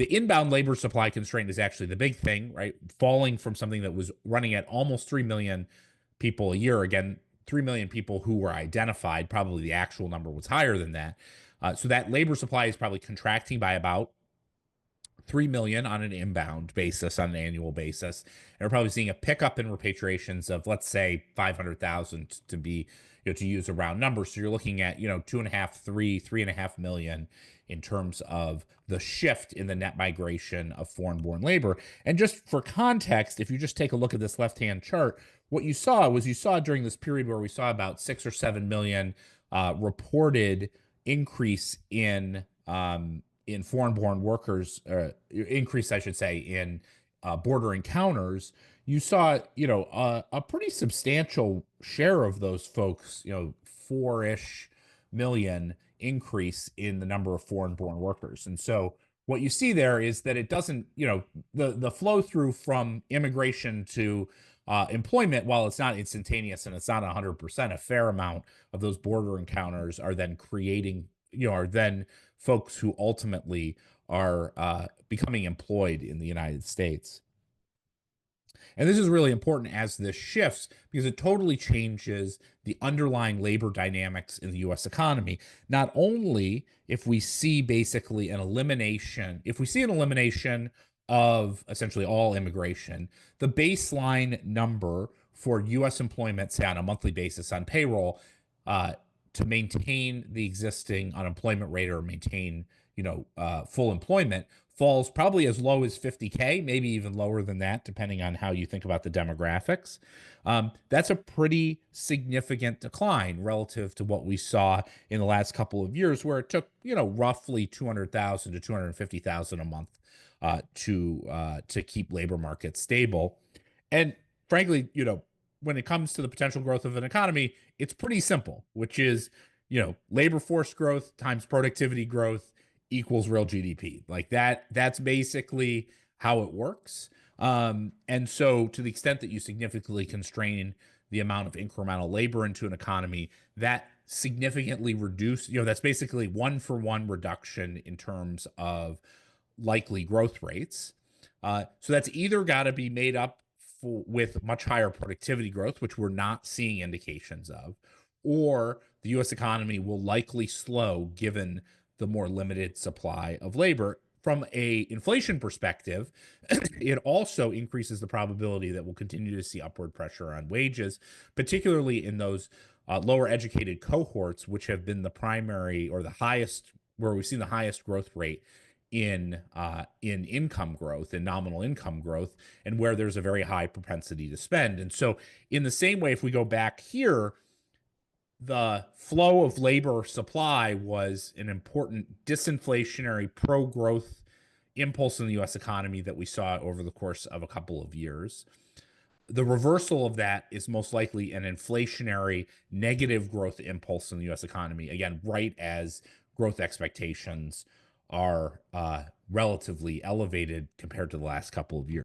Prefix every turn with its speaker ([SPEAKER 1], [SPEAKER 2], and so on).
[SPEAKER 1] The inbound labor supply constraint is actually the big thing, right? Falling from something that was running at almost 3 million people a year. Again, 3 million people who were identified. Probably the actual number was higher than that. So that labor supply is probably contracting by about 3 million on an inbound basis on an annual basis. And we're probably seeing a pickup in repatriations of, let's say, 500,000 to be, to use a round number. So you're looking at, 2.5, 3.5 million in terms of the shift in the net migration of foreign born labor. And just for context, if you just take a look at this left-hand chart, what you saw during this period where we saw about 6 or 7 million reported increase in foreign-born workers, increase, I should say, in border encounters. You saw, a pretty substantial share of those folks, 4-ish million increase in the number of foreign-born workers. And so what you see there is that it doesn't, the flow through from immigration to employment, while it's not instantaneous and it's not 100%, a fair amount of those border encounters are then creating, are then folks who ultimately are becoming employed in the United States. And this is really important as this shifts because it totally changes the underlying labor dynamics in the US economy. Not only if we see basically if we see an elimination of essentially all immigration, the baseline number for US employment, say on a monthly basis on payroll, to maintain the existing unemployment rate or maintain, full employment falls probably as low as 50K, maybe even lower than that, depending on how you think about the demographics. That's a pretty significant decline relative to what we saw in the last couple of years, where it took, roughly 200,000 to 250,000 a month to keep labor markets stable. And frankly, when it comes to the potential growth of an economy, it's pretty simple, which is, labor force growth times productivity growth equals real GDP. Like that's basically how it works. And so to the extent that you significantly constrain the amount of incremental labor into an economy, that significantly reduce, that's basically 1-for-1 reduction in terms of likely growth rates. So that's either got to be made up with much higher productivity growth, which we're not seeing indications of, or the US economy will likely slow given the more limited supply of labor. From a inflation perspective, it also increases the probability that we'll continue to see upward pressure on wages, particularly in those lower educated cohorts, which have been the primary or the highest, where we've seen the highest growth rate in income growth, in nominal income growth, and where there's a very high propensity to spend. And so in the same way, if we go back here, the flow of labor supply was an important disinflationary pro-growth impulse in the US economy that we saw over the course of a couple of years. The reversal of that is most likely an inflationary negative growth impulse in the US economy, again, right as growth expectations are relatively elevated compared to the last couple of years.